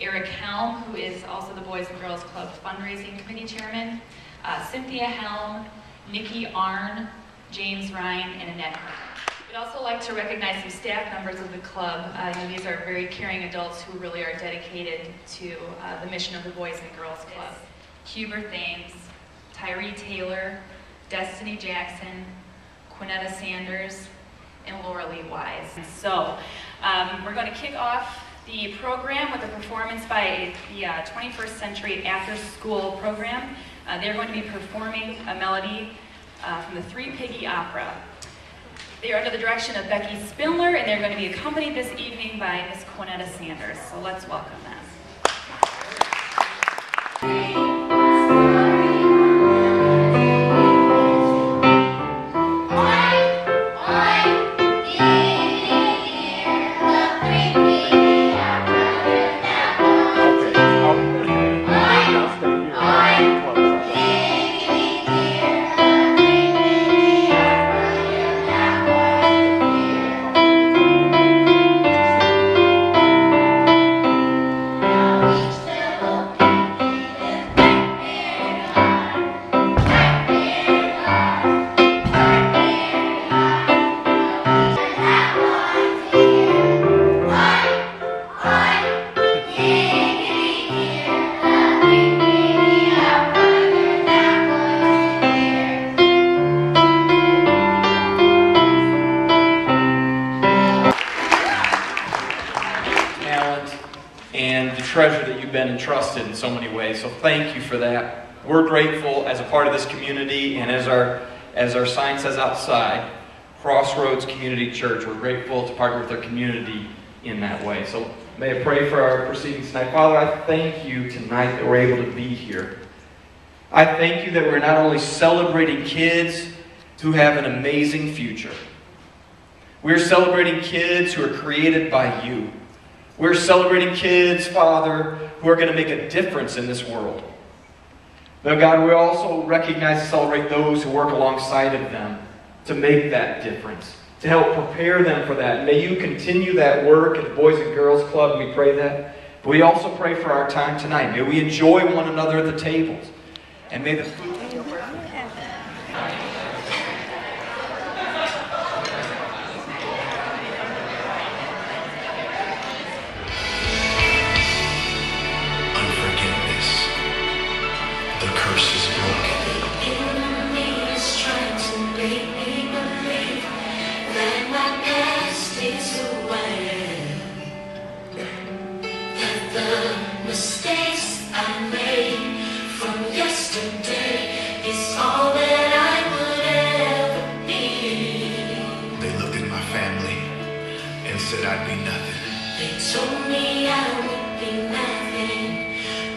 Eric Helm, who is also the Boys and Girls Club Fundraising Committee Chairman, Cynthia Helm, Nikki Arn, James Ryan, and Annette Herman. We'd also like to recognize some staff members of the club. These are very caring adults who really are dedicated to the mission of the Boys and Girls Club. Huber Thames, Tyree Taylor, Destiny Jackson, Quinetta Sanders, and Laura Lee Wise. So we're going to kick off the program with a performance by the 21st Century After School program. They're going to be performing a melody from the Three Piggy Opera. They are under the direction of Becky Spindler, and they're going to be accompanied this evening by Miss Quinetta Sanders. So let's welcome them. Treasure that you've been entrusted in so many ways. So thank you for that. We're grateful as a part of this community, and as our sign says outside, Crossroads Community Church, we're grateful to partner with our community in that way. So may I pray for our proceedings tonight. Father, I thank you tonight that we're able to be here. I thank you that we're not only celebrating kids who have an amazing future. We're celebrating kids who are created by you. We're celebrating kids, Father, who are going to make a difference in this world. But God, we also recognize and celebrate those who work alongside of them to make that difference, to help prepare them for that. May you continue that work at the Boys and Girls Club, and we pray that. But we also pray for our time tonight. May we enjoy one another at the tables. And may the food... I'd be nothing. They told me I would be nothing.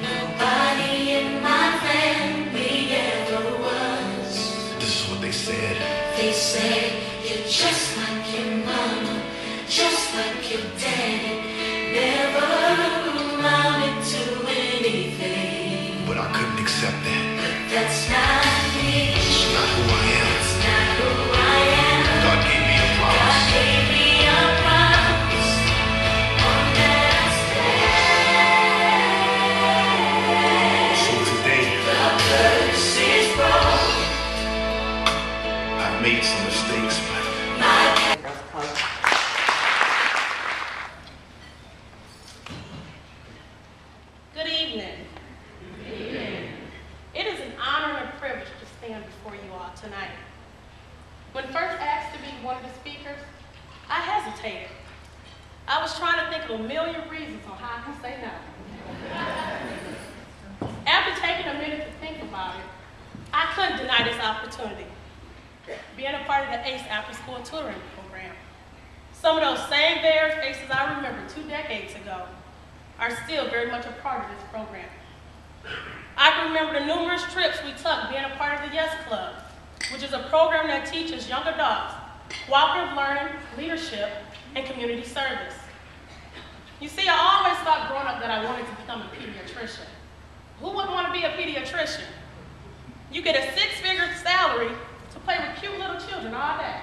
Nobody in my family ever was. This is what they said. They said, you're just like your mama, just like your daddy. Never amounted to anything. But I couldn't accept that. But that's not me. It's not who I am. It's not who I am. God gave me a promise. some mistakes, but Good evening. Good evening. It is an honor and a privilege to stand before you all tonight. When first asked to be one of the speakers, I hesitated. I was trying to think of a million reasons on how I can say no. After taking a minute to think about it, I couldn't deny this opportunity, being a part of the ACE After School Tutoring Program. Some of those same very faces I remember 2 decades ago are still very much a part of this program. I can remember the numerous trips we took being a part of the Yes Club, which is a program that teaches young adults cooperative learning, leadership, and community service. You see, I always thought growing up that I wanted to become a pediatrician. Who wouldn't want to be a pediatrician? You get a 6-figure salary to play with cute little children all day.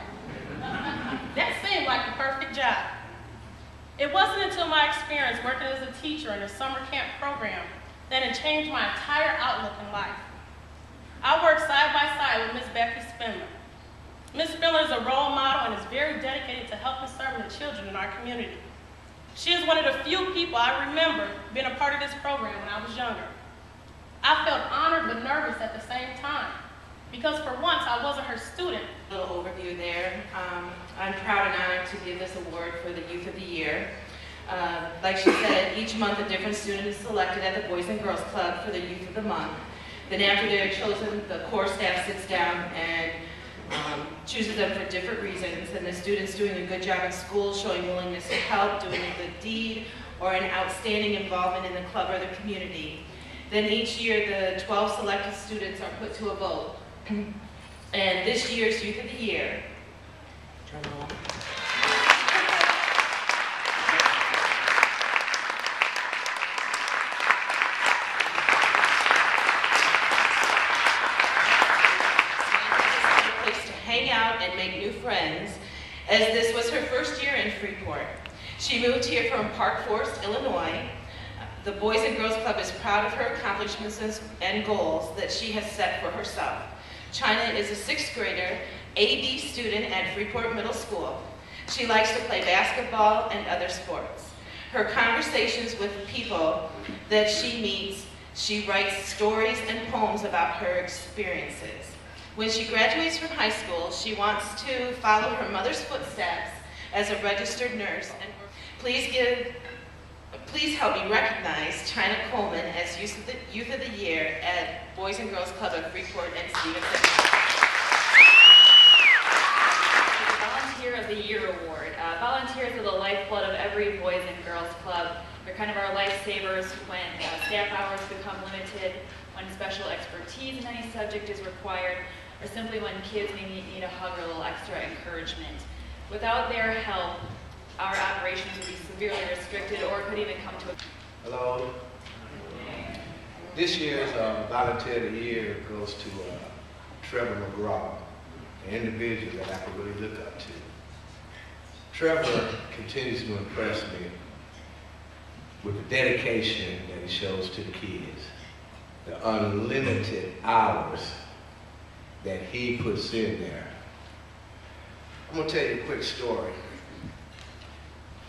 That seemed like the perfect job. It wasn't until my experience working as a teacher in a summer camp program that it changed my entire outlook in life. I worked side by side with Miss Becky Spindler. Miss Spindler is a role model and is very dedicated to helping serving the children in our community. She is one of the few people I remember being a part of this program when I was younger. I felt honored but nervous at the same time, because for once I wasn't her student. A little overview there. I'm proud and honored to give this award for the Youth of the Year. Like she said, each month a different student is selected at the Boys and Girls Club for the Youth of the Month. Then after they're chosen, the core staff sits down and chooses them for different reasons, and the student's doing a good job in school, showing willingness to help, doing a good deed, or an outstanding involvement in the club or the community. Then each year, the 12 selected students are put to a vote. And this year's Youth of the Year, drum roll. Hang out and make new friends, as this was her first year in Freeport. She moved here from Park Forest, Illinois. The Boys and Girls Club is proud of her accomplishments and goals that she has set for herself. China is a 6th grader, AD student at Freeport Middle School. She likes to play basketball and other sports. Her conversations with people that she meets, she writes stories and poems about her experiences. When she graduates from high school, she wants to follow her mother's footsteps as a registered nurse. And please help me recognize China Coleman as Youth of the Year at Boys and Girls Club of Freeport and Stevenson. The Volunteer of the Year Award. Volunteers are the lifeblood of every Boys and Girls Club. They're kind of our lifesavers when staff hours become limited, when special expertise in any subject is required, or simply when kids may need a hug or a little extra encouragement. Without their help, our operations would be severely restricted or could even come to a... Hello. This year's Volunteer of the Year goes to Trevor McGraw, an individual that I could really look up to. Trevor continues to impress me with the dedication that he shows to the kids, the unlimited hours that he puts in there. I'm gonna tell you a quick story.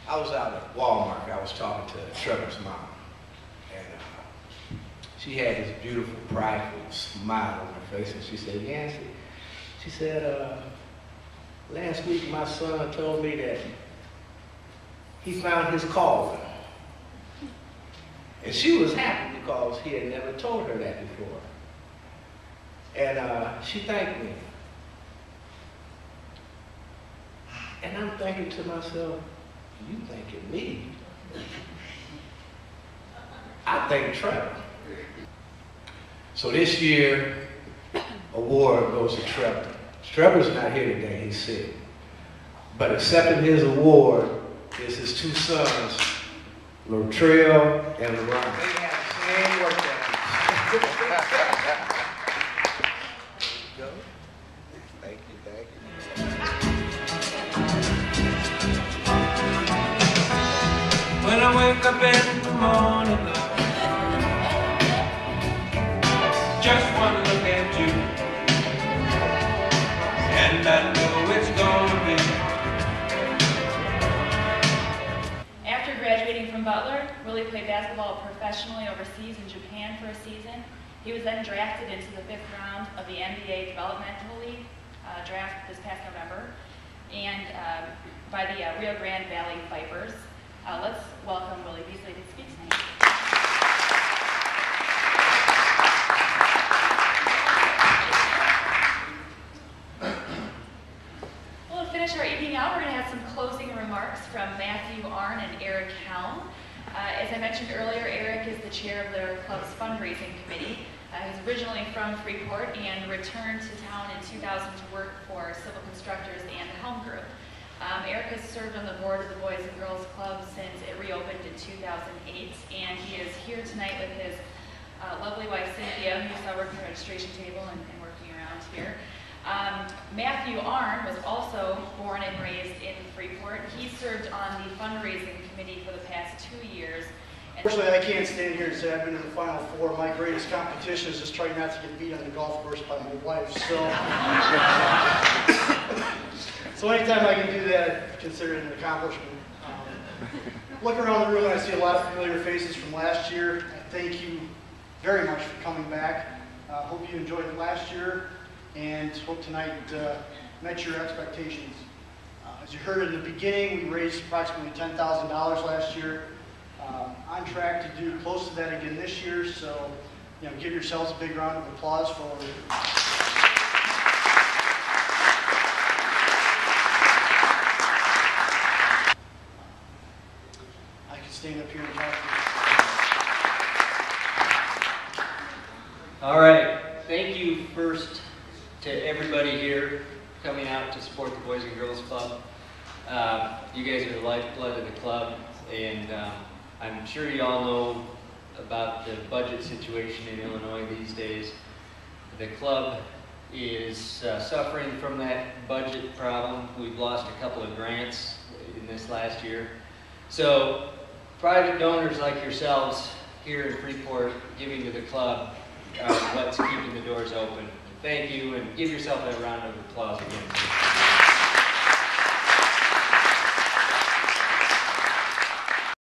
I was out at Walmart. I was talking to Trevor's mom, and she had this beautiful, prideful smile on her face, and she said, "Yancy," she said, "last week my son told me that he found his calling." And she was happy because he had never told her that before. And she thanked me. And I'm thinking to myself, you thanking me? I thank Trevor. So this year, award goes to Trevor. Trevor's not here today, he's sick. But accepting his award is his 2 sons, Latrell and LaRon. They have the same work ethic. Thank you, thank you. When I wake up in the morning, love, just wanna look at you, and I know Willie played basketball professionally overseas in Japan for a season. He was then drafted into the 5th round of the NBA Developmental League draft this past November, and by the Rio Grande Valley Vipers. Let's welcome Willie Beasley to speak tonight. Well, to finish our evening out, we're going to have some closing remarks from Matthew Arn and Eric Helm. As I mentioned earlier, Eric is the chair of their club's fundraising committee. He's originally from Freeport and returned to town in 2000 to work for Civil Constructors and the Helm Group. Eric has served on the board of the Boys and Girls Club since it reopened in 2008, and he is here tonight with his lovely wife Cynthia, who's working the registration table and working around here. Matthew Arn was also born and raised in Freeport. He served on the fundraising committee for the past 2 years. Unfortunately, I can't stand here and say I've been in the Final Four. My greatest competition is just trying not to get beat on the golf course by my wife. So anytime I can do that, I consider it an accomplishment. Look around the room and I see a lot of familiar faces from last year. I thank you very much for coming back. Hope you enjoyed it last year and hope tonight met your expectations. As you heard in the beginning, we raised approximately $10,000 last year. On track to do close to that again this year, so give yourselves a big round of applause for I can stand up here and talk to you. All right, thank you first to everybody here coming out to support the Boys and Girls Club. You guys are the lifeblood of the club, and I'm sure you all know about the budget situation in Illinois these days. The club is suffering from that budget problem. We've lost a couple of grants in this last year. So private donors like yourselves here in Freeport giving to the club are what's keeping the doors open. Thank you, and give yourself a round of applause again.